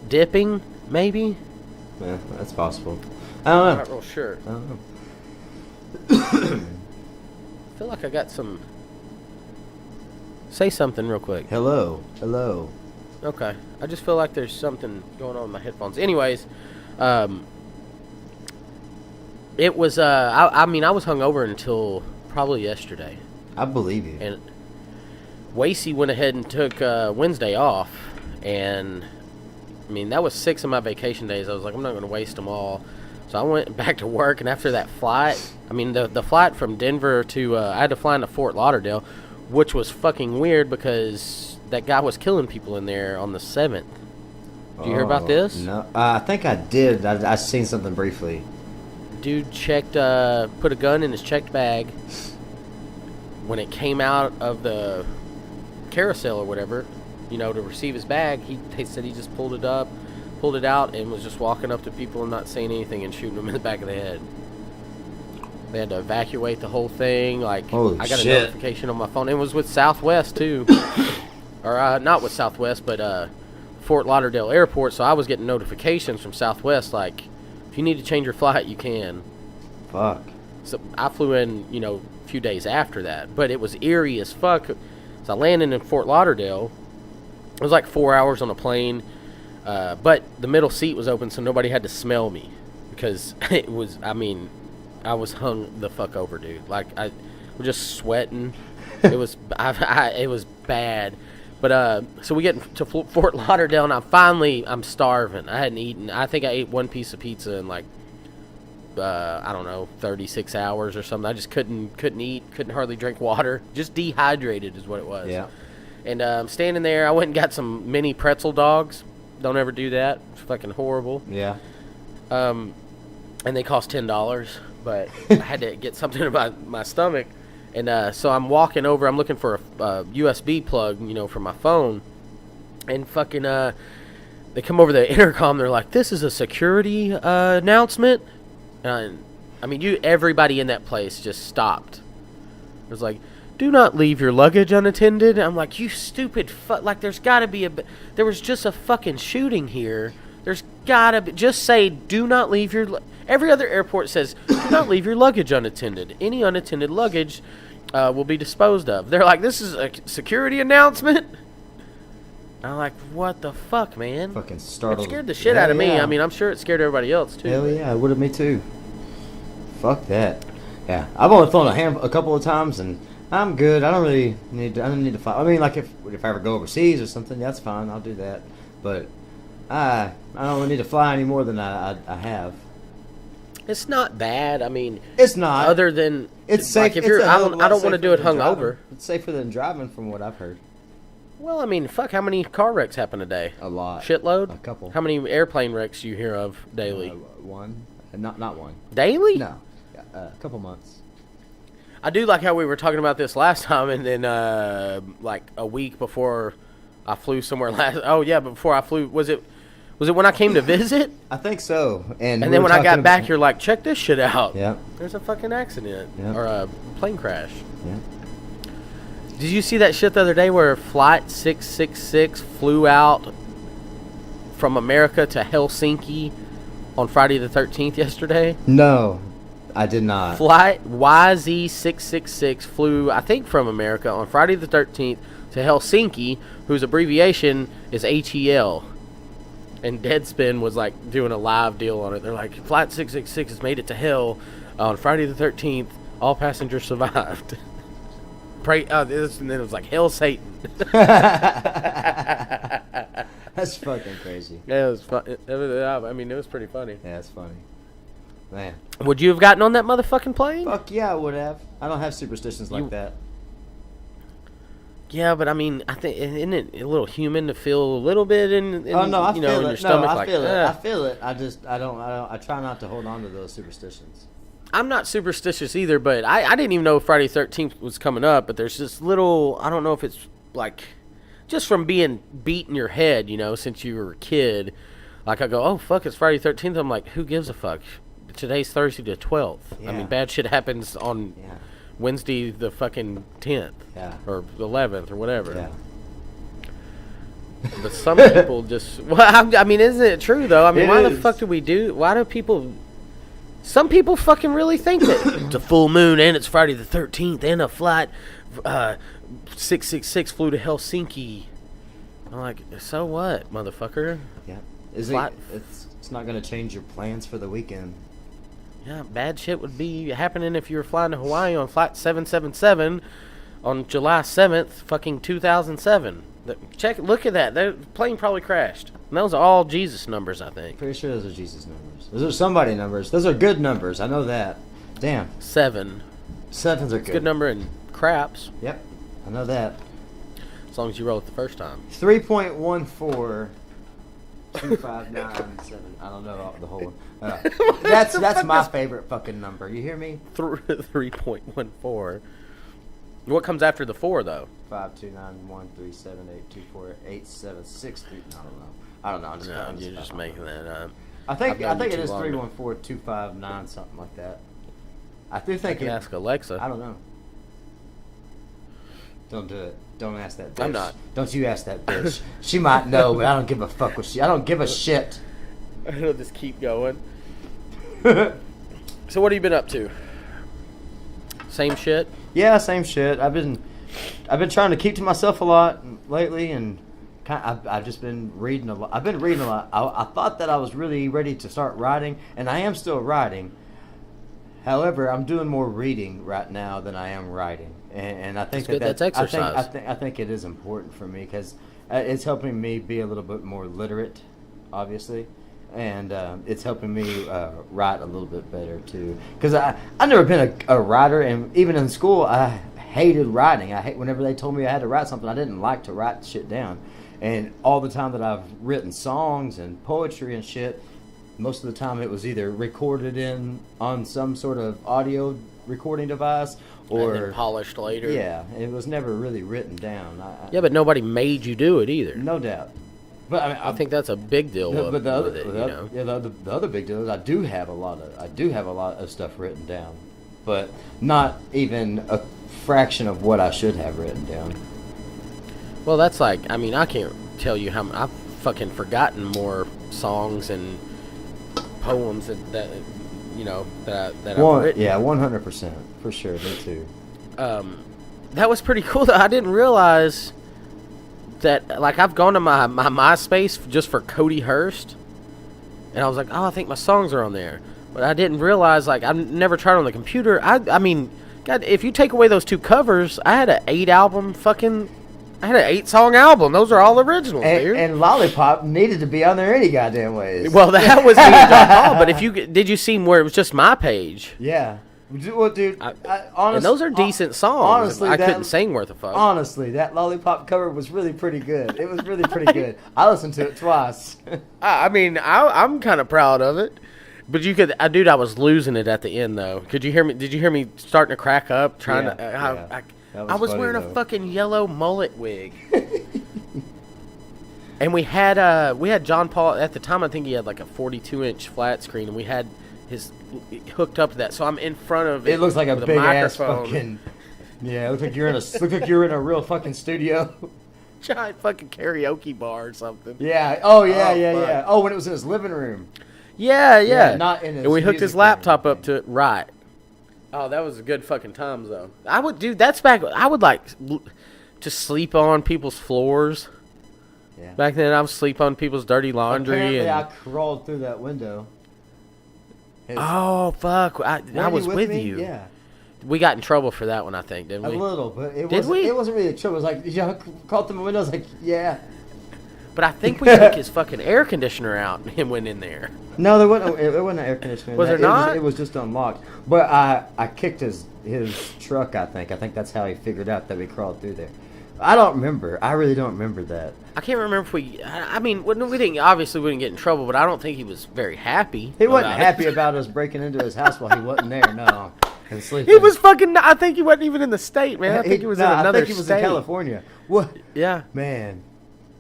dipping, maybe. Yeah, that's possible. I don't know. I'm not real sure. I don't know. I feel like I got some. Say something real quick. Hello. Okay. I just feel like there's something going on with my headphones. Anyways, it was. I was hungover until probably yesterday. I believe you. And Wasey went ahead and took Wednesday off, and I mean, that was 6 of my vacation days. I was like, I'm not going to waste them all. So I went back to work, and after that flight, I mean, the flight from Denver to, I had to fly into Fort Lauderdale, which was fucking weird because that guy was killing people in there on the 7th. Did you hear about this? No. I think I did. I seen something briefly. Dude checked, put a gun in his checked bag. When it came out of the carousel or whatever, to receive his bag, they said he just pulled it out, and was just walking up to people and not saying anything and shooting them in the back of the head. They had to evacuate the whole thing. Like, holy I got shit. a notification on my phone. It was with Southwest too, or not with Southwest, but Fort Lauderdale Airport. So I was getting notifications from Southwest, like, If you need to change your flight, you can. Fuck. So I flew in, a few days after that, but it was eerie as fuck. So I landed in Fort Lauderdale. It was like 4 hours on a plane, but the middle seat was open, so nobody had to smell me because it was. I mean, I was hung the fuck over, dude. Like I was just sweating. It was. It was bad. But so we get to Fort Lauderdale, and I'm starving. I hadn't eaten. I think I ate one piece of pizza in like I don't know, 36 hours or something. I just couldn't eat, couldn't hardly drink water. Just dehydrated is what it was. Yeah. And standing there, I went and got some mini pretzel dogs. Don't ever do that. It's fucking horrible. Yeah. And they cost $10, but I had to get something about my stomach. And so I'm walking over. I'm looking for a USB plug, for my phone. And fucking they come over the intercom. They're like, "This is a security announcement." And I mean, everybody in that place just stopped. It was like, "Do not leave your luggage unattended." I'm like, "You stupid fuck! Like, there's got to be there was just a fucking shooting here. There's gotta be. Just say, do not leave your. Every other airport says, do not leave your luggage unattended. Any unattended luggage will be disposed of." They're like, "This is a security announcement." I'm like, "What the fuck, man?" Fucking startled. It scared the shit out of me. Yeah. I mean, I'm sure it scared everybody else too. Hell yeah, it would have me too. Fuck that. Yeah, I've only flown a couple of times, and I'm good. I don't need to fly. I mean, like if I ever go overseas or something, that's fine. I'll do that. But I don't really need to fly any more than I have. It's not bad. I mean, It's not. other than It's safe. Like if you're, I don't want to do it hungover. It's safer than driving, from what I've heard. Well, I mean, fuck. How many car wrecks happen a day? A lot. Shitload. A couple. How many airplane wrecks do you hear of daily? One. Not one. Daily? No. A couple months. I do like how we were talking about this last time, and then like a week before I flew somewhere last. Oh yeah, but before I flew, was it when I came to visit? I think so. And then when I got back, you're like, check this shit out. Yeah. There's a fucking accident Yeah. or a plane crash. Yeah. Did you see that shit the other day where Flight 666 flew out from America to Helsinki on Friday the 13th yesterday? No, I did not. Flight YZ666 flew, I think, from America on Friday the 13th to Helsinki, whose abbreviation is HEL. And Deadspin was like doing a live deal on it. They're like, Flight 666 has made it to hell on Friday the 13th. All passengers survived. And then it was like, Hell Satan. That's fucking crazy. Yeah, it was fun. I mean, it was pretty funny. Yeah, that's funny. Man. Would you have gotten on that motherfucking plane? Fuck yeah, I would have. I don't have superstitions like that. Yeah, but I mean, I think isn't it a little human to feel a little bit in Oh no, I in feel your it. stomach? No, I like, feel it. "Ugh." I feel it. I don't. I try not to hold on to those superstitions. I'm not superstitious either, but I didn't even know Friday 13th was coming up. But there's this little, I don't know if it's like just from being beat in your head, since you were a kid. Like I go, oh fuck, it's Friday 13th. I'm like, who gives a fuck? Today's Thursday the 12th. Yeah. I mean, bad shit happens on Yeah. Wednesday the fucking 10th. Yeah. Or the 11th or whatever. Yeah. But some people just, well, I mean, isn't it true though? I mean, It why is. the fuck why do people, some people fucking really think that it's a full moon and it's Friday the 13th and a flight 666 flew to Helsinki. I'm like, so what, motherfucker? Yeah. It's not going to change your plans for the weekend. Yeah, bad shit would be happening if you were flying to Hawaii on flight 777 on July 7th, fucking 2007. Look at that. The plane probably crashed. And those are all Jesus numbers, I think. Pretty sure those are Jesus numbers. Those are somebody numbers. Those are good numbers. I know that. Damn. 7. Sevens are It's a good number in craps, Yep. I know that. as long as you roll it the first time. 3.14. 2597. I don't know the whole one. That's my favorite fucking number. You hear me? 3.14. What comes after the 4, though? 5291378248763. I don't know. I'm just No, putting you're stuff just on. making that up. I think I've known you it too is long. 314259 something like that. I do I think can it. ask Alexa. I don't know. Don't do it. Don't ask that bitch. I'm not. Don't you ask that bitch. She might know, but I don't give a fuck what she. I don't give a shit. It'll just keep going. So what have you been up to? Same shit? Yeah, same shit. I've been trying to keep to myself a lot lately, and I've just been reading a lot. I've been reading a lot. I thought that I was really ready to start writing, and I am still writing. However, I'm doing more reading right now than I am writing, and I think that's exercise. I think it is important for me because it's helping me be a little bit more literate, obviously, and it's helping me write a little bit better too. Because I've never been a writer, and even in school, I hated writing. I hate whenever they told me I had to write something. I didn't like to write shit down, and all the time that I've written songs and poetry and shit. Most of the time, it was either recorded on some sort of audio recording device, or and then polished later. Yeah, it was never really written down. Yeah, but nobody made you do it either. No doubt. But I mean, I think that's a big deal. But the other, the other big deal is I do have a lot of stuff written down, but not even a fraction of what I should have written down. Well, that's like, I mean, I can't tell you how I've fucking forgotten more songs and poems that I've written. Yeah, 100% for sure. Me too. That was pretty cool though. I didn't realize that, like, I've gone to my MySpace just for Cody Hurst, and I was like, oh, I think my songs are on there, but I didn't realize, like, I've never tried on the computer. I mean, God, if you take away those two covers, I had an 8-song album. Those are all originals, dude. And Lollipop needed to be on there any goddamn ways. Well, that was me and John Paul. But did you see where it was just my page? Yeah. Well, dude, honestly, and those are decent songs. Honestly, I couldn't sing worth a fuck. Honestly, that Lollipop cover was really pretty good. It was really pretty good. I listened to it twice. I mean, I'm kind of proud of it. But you could, dude, I was losing it at the end though. Could you hear me? Did you hear me starting to crack up? I was wearing a fucking yellow mullet wig. And we had John Paul at the time. I think he had like a 42-inch flat screen, and we had his hooked up to that. So I'm in front of it. It looks like a big ass microphone. fucking. Yeah, it looks like you're in a real fucking studio. Giant fucking karaoke bar or something. Yeah. Oh yeah, yeah. Oh, when it was in his living room. Yeah. Not in his. And we hooked his music laptop room. up to it. Right. Oh, that was a good fucking times though. I would, dude. That's back. I would like to sleep on people's floors. Yeah. Back then, I would sleep on people's dirty laundry. Apparently, and I crawled through that window. Oh fuck! I was with you. Yeah. We got in trouble for that one, I think, didn't we? A little, but it wasn't really a trouble. It was like, crawled through my window. I was like, yeah. But I think we took his fucking air conditioner out and went in there. No, there wasn't. It wasn't an air conditioner. Was there not? It was just unlocked. But I kicked his truck. I think that's how he figured out that we crawled through there. I don't remember. I really don't remember that. I can't remember if we. I mean, we didn't. Obviously, we didn't get in trouble, but I don't think he was very happy. He wasn't happy about us breaking into his house while he wasn't there. No, and sleeping. He was fucking. I think he wasn't even in the state, man. I think he was in another I think he was state. in California. What? Yeah, man.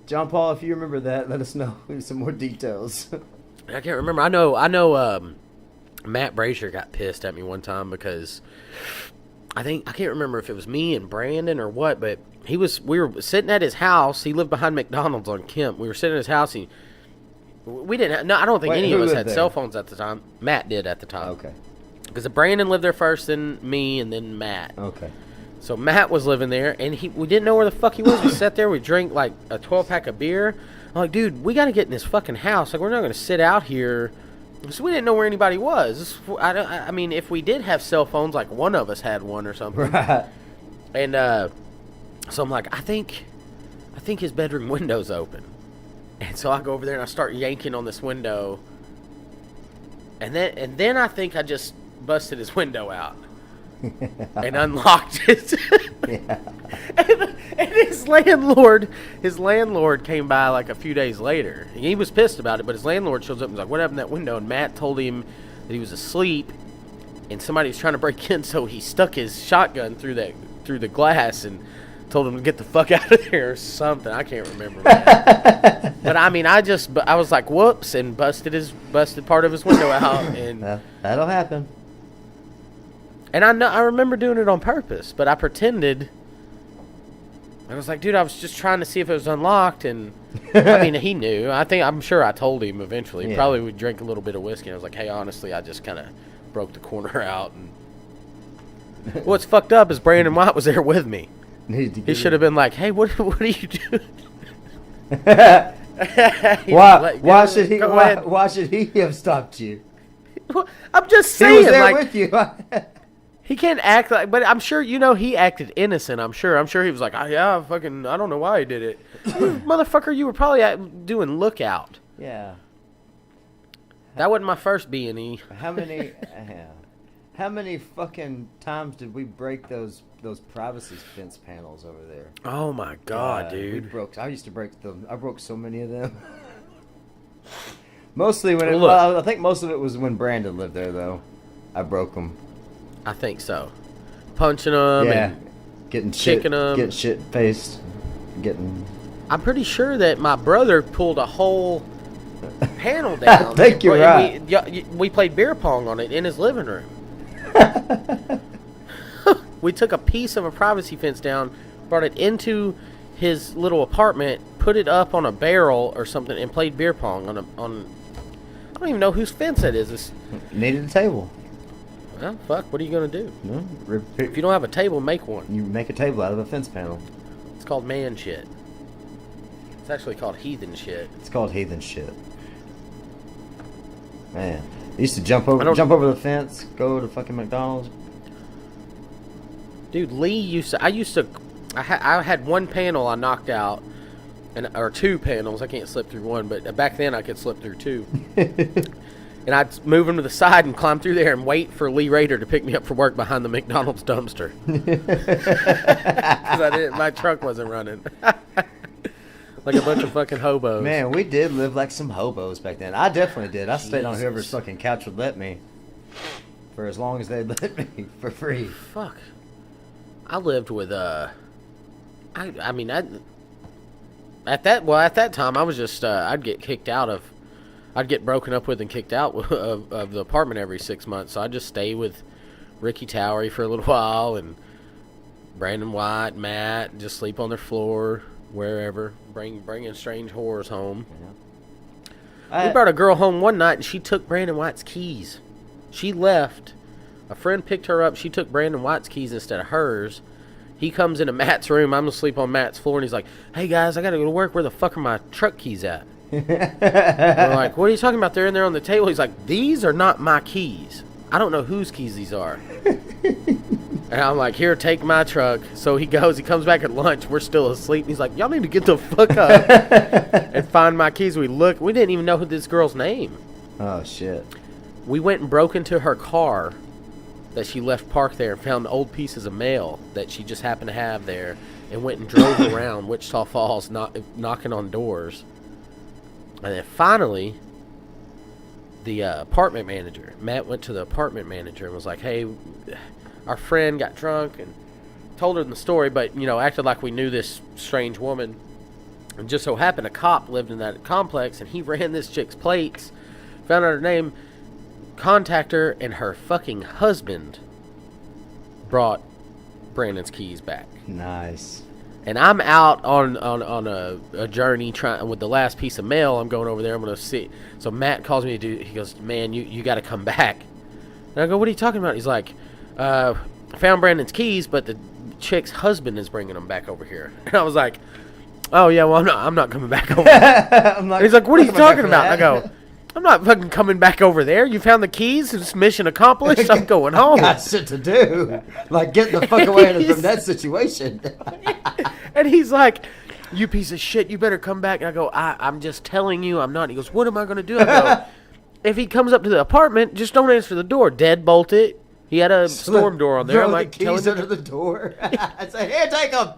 John Paul, if you remember that, let us know some more details. I can't remember. I know. Matt Brazier got pissed at me one time because I can't remember if it was me and Brandon or what, but we were sitting at his house. He lived behind McDonald's on Kemp. We were sitting at his house. We didn't. No, I don't think any of us had cell phones at the time. Matt did at the time. Okay. Because Brandon lived there first, then me, and then Matt. Okay. So Matt was living there, and we didn't know where the fuck he was. We sat there, we drank like a 12-pack of beer. I'm like, dude, we got to get in this fucking house. Like, we're not going to sit out here. So we didn't know where anybody was. I mean, if we did have cell phones, like one of us had one or something. Right. And so I'm like, I think his bedroom window's open. And so I go over there and I start yanking on this window. And then I think I just busted his window out. And unlocked it. Yeah. and his landlord came by like a few days later. He was pissed about it, but his landlord shows up and was like, what happened to that window? And Matt told him that he was asleep and somebody was trying to break in, so he stuck his shotgun through the glass and told him to get the fuck out of there or something. I can't remember, man. But I mean, I was like, whoops, and busted part of his window out. And that'll happen. And I remember doing it on purpose, but I pretended. I was like, dude, I was just trying to see if it was unlocked, and I mean, he knew. I'm sure I told him eventually. Yeah. Probably would drink a little bit of whiskey. And I was like, hey, honestly, I just kind of broke the corner out. And what's fucked up is Brandon White was there with me. He should have been like, hey, what are you doing? Why should he have stopped you? Well, I'm just He saying, was there like, with you. he can't act like. But I'm sure, he acted innocent. I'm sure he was like, oh, yeah, I don't know why he did it. Motherfucker, you were probably doing lookout. Yeah. That wasn't my first B&E. How many fucking times did we break those privacy fence panels over there? Oh my god, dude! I used to break them. I broke so many of them. Mostly I think most of it was when Brandon lived there, though. I broke them. I think so. Punching them, and getting kicking them, getting shit faced, I'm pretty sure that my brother pulled a whole panel down. I think you're right. We played beer pong on it in his living room. We took a piece of a privacy fence down, brought it into his little apartment, put it up on a barrel or something, and played beer pong on. I don't even know whose fence that is. Needed a table. Well, fuck. What are you gonna do? No, If you don't have a table, make one. you make a table out of a fence panel. It's called man shit. It's actually called heathen shit. It's called heathen shit. Man, I used to jump over the fence, go to fucking McDonald's. Dude, I had one panel I knocked out, or two panels. I can't slip through one, but back then I could slip through two. And I'd move him to the side and climb through there and wait for Lee Rader to pick me up for work behind the McDonald's dumpster. Because my truck wasn't running. Like a bunch of fucking hobos. Man, we did live like some hobos back then. I definitely did. I stayed on Jesus. whoever's fucking couch would let me. For as long as they'd let me. For free. Fuck. I lived with, at that time, I was just, I'd get broken up with and kicked out of the apartment every 6 months. So I'd just stay with Ricky Towery for a little while and Brandon White, Matt, and just sleep on their floor, wherever, bringing strange whores home. We brought a girl home one night and she took Brandon White's keys. She left. A friend picked her up. She took Brandon White's keys instead of hers. He comes into Matt's room. I'm asleep on Matt's floor and he's like, hey guys, I gotta go to work. Where the fuck are my truck keys at? We're like, what are you talking about? They're in there on the table. He's like, these are not my keys. I don't know whose keys these are. And I'm like, here, take my truck. So he comes back at lunch. We're still asleep. He's like, y'all need to get the fuck up and find my keys. We didn't even know who this girl's name. Oh, shit. We went and broke into her car that she left parked there and found old pieces of mail that she just happened to have there and went and drove around Wichita Falls knocking on doors. And then finally, the apartment manager, Matt went to the apartment manager and was like, hey, our friend got drunk and told her the story, but, acted like we knew this strange woman. And just so happened a cop lived in that complex and he ran this chick's plates, found out her name, contacted her, and her fucking husband brought Brandon's keys back. Nice. And I'm out on a journey trying with the last piece of mail. I'm going over there. I'm going to see. So Matt calls me he goes, man, you got to come back. And I go, what are you talking about? He's like, I found Brandon's keys, but the chick's husband is bringing them back over here. And I was like, oh yeah, well I'm not coming back over there. He's like, what are you talking about? And I go, I'm not fucking coming back over there. You found the keys. It's mission accomplished. I'm going home. Got shit to do. Like, get the fuck away from that situation. And he's like, you piece of shit, you better come back. And I go, I'm just telling you I'm not. He goes, what am I going to do? I go, if he comes up to the apartment, just don't answer the door. Deadbolt it. He had a storm door on there. Throw I'm like, the keys under the door. I say, here, take them.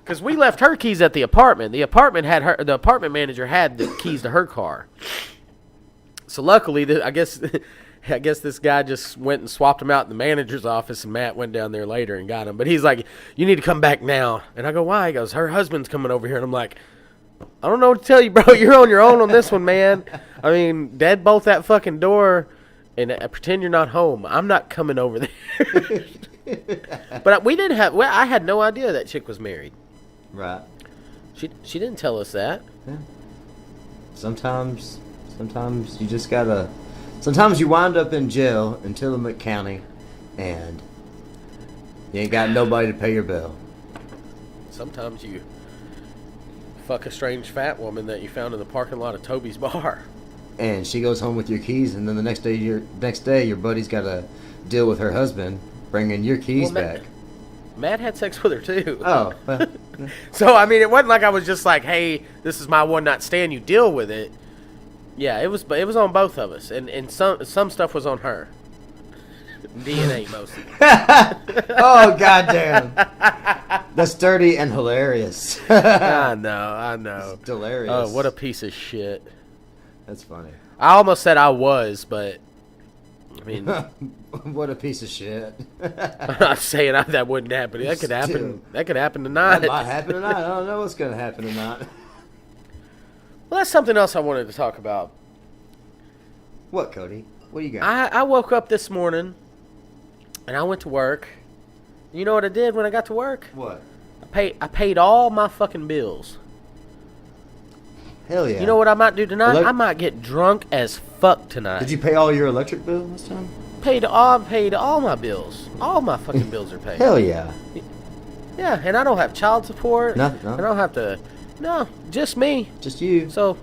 Because we left her keys at the apartment. The apartment manager had the keys to her car. So luckily, I guess this guy just went and swapped them out in the manager's office, and Matt went down there later and got them. But he's like, you need to come back now. And I go, why? He goes, her husband's coming over here. And I'm like, I don't know what to tell you, bro. You're on your own on this one, man. I mean, deadbolt that fucking door and pretend you're not home. I'm not coming over there. But I had no idea that chick was married. Right. She didn't tell us that. Yeah. Sometimes you just gotta. Sometimes you wind up in jail in Tillamook County, and you ain't got nobody to pay your bill. Sometimes you fuck a strange fat woman that you found in the parking lot of Toby's bar. And she goes home with your keys, and then the next day your buddy's got to deal with her husband bringing your keys back. Matt had sex with her too. Oh, well, So I mean, it wasn't like I was just like, "Hey, this is my one night stand. You deal with it." Yeah, it was on both of us, and some stuff was on her. DNA mostly. oh goddamn, that's dirty and hilarious. I know. It's hilarious. Oh, what a piece of shit. That's funny. I almost said I was, but I mean, what a piece of shit. I'm not saying that wouldn't happen. That could happen. That could happen tonight. That might happen tonight. I don't know what's gonna happen tonight. Well, that's something else I wanted to talk about. What, Cody? What do you got? I woke up this morning, and I went to work. You know what I did when I got to work? What? I paid all my fucking bills. Hell yeah. You know what I might do tonight? I might get drunk as fuck tonight. Did you pay all your electric bill this time? Paid all my bills. All my fucking bills are paid. Hell yeah. Yeah, and I don't have child support. No. I don't have to. No, just me. Just you. So,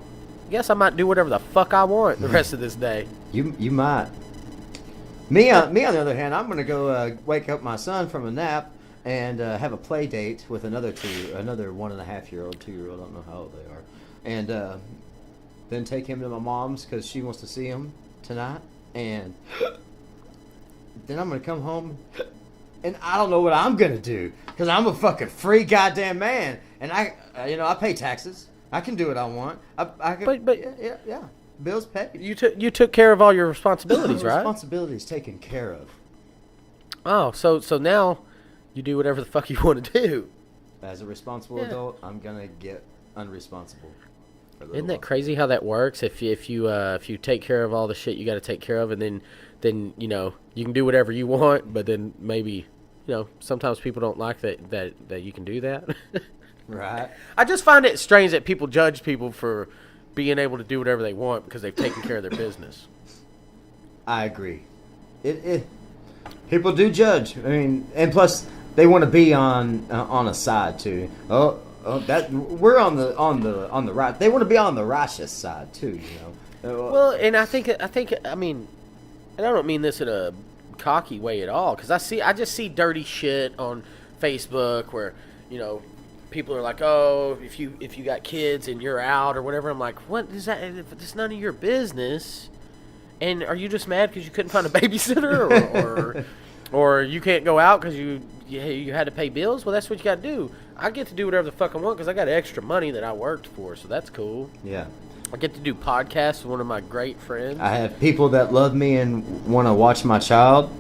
I guess I might do whatever the fuck I want the rest of this day. You might. Me on the other hand, I'm gonna go wake up my son from a nap and have a play date with another 1.5-year-old, 2-year-old. I don't know how old they are, and then take him to my mom's because she wants to see him tonight, and then I'm gonna come home. And I don't know what I'm gonna do because I'm a fucking free goddamn man, and I pay taxes. I can do what I want. I can, But yeah, bills paid. you took care of all your responsibilities, right? Responsibilities taken care of. Oh, so now you do whatever the fuck you want to do. As a responsible adult, I'm gonna get unresponsible. Isn't that crazy how that works? If you take care of all the shit you got to take care of, and then you can do whatever you want, but then maybe sometimes people don't like that you can do that. Right. I just find it strange that people judge people for being able to do whatever they want because they've taken care of their business. I agree. People do judge. I mean, and plus they want to be on a side too. That we're on the right. They want to be on the righteous side too. Well, and I mean, and I don't mean this in a cocky way at all, because I just see dirty shit on Facebook where people are like, oh, if you got kids and you're out or whatever. I'm like, what is that? It's none of your business. And are you just mad because you couldn't find a babysitter, or you can't go out because you had to pay bills? Well, that's what you got to do. I get to do whatever the fuck I want because I got extra money that I worked for, so that's cool. Yeah. I get to do podcasts with one of my great friends. I have people that love me and want to watch my child,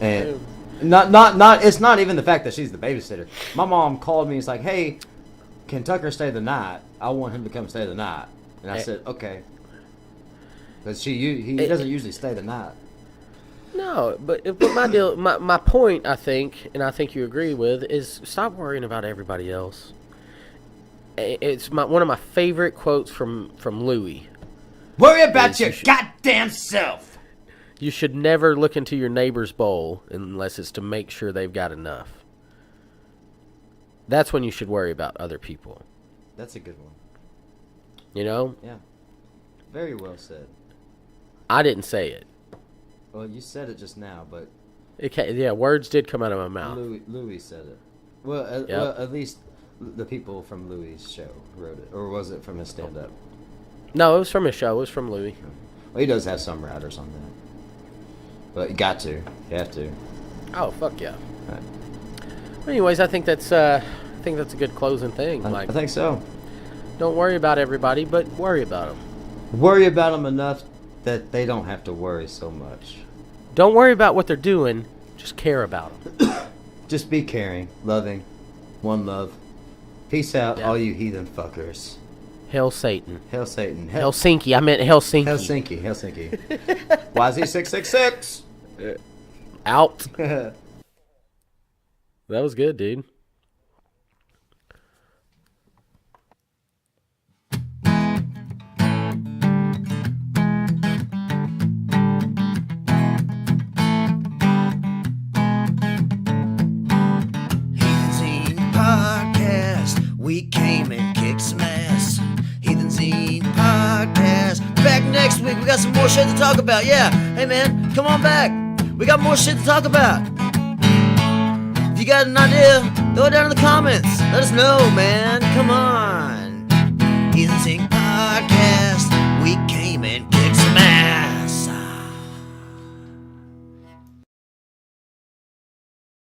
and not. It's not even the fact that she's the babysitter. My mom called me. It's like, hey, can Tucker stay the night? I want him to come stay the night. And I said, okay, because he doesn't usually stay the night. No, but my point, I think, and I think you agree with, is stop worrying about everybody else. It's one of my favorite quotes from Louis. Worry about your goddamn self. You should never look into your neighbor's bowl unless it's to make sure they've got enough. That's when you should worry about other people. That's a good one. Yeah. Very well said. I didn't say it. Well, you said it just now, but words did come out of my mouth. Louis said it. Well, at least the people from Louis' show wrote it, or was it from his stand-up? No, it was from his show. It was from Louis. Well, he does have some writers on that, but you got to, you have to. Oh, fuck yeah! Right. Anyways, I think that's a good closing thing. I think so. Don't worry about everybody, but worry about them. Worry about them enough that they don't have to worry so much. Don't worry about what they're doing. Just care about them. Just be caring, loving, one love. Peace out, all you heathen fuckers. Hail Satan. Hail Satan. Helsinki. I meant Helsinki. Helsinki. YZ666. Out. That was good, dude. week. We got some more shit to talk about. Yeah. Hey, man, come on back. We got more shit to talk about. If you got an idea, throw it down in the comments. Let us know, man. Come on. Heathens Inc.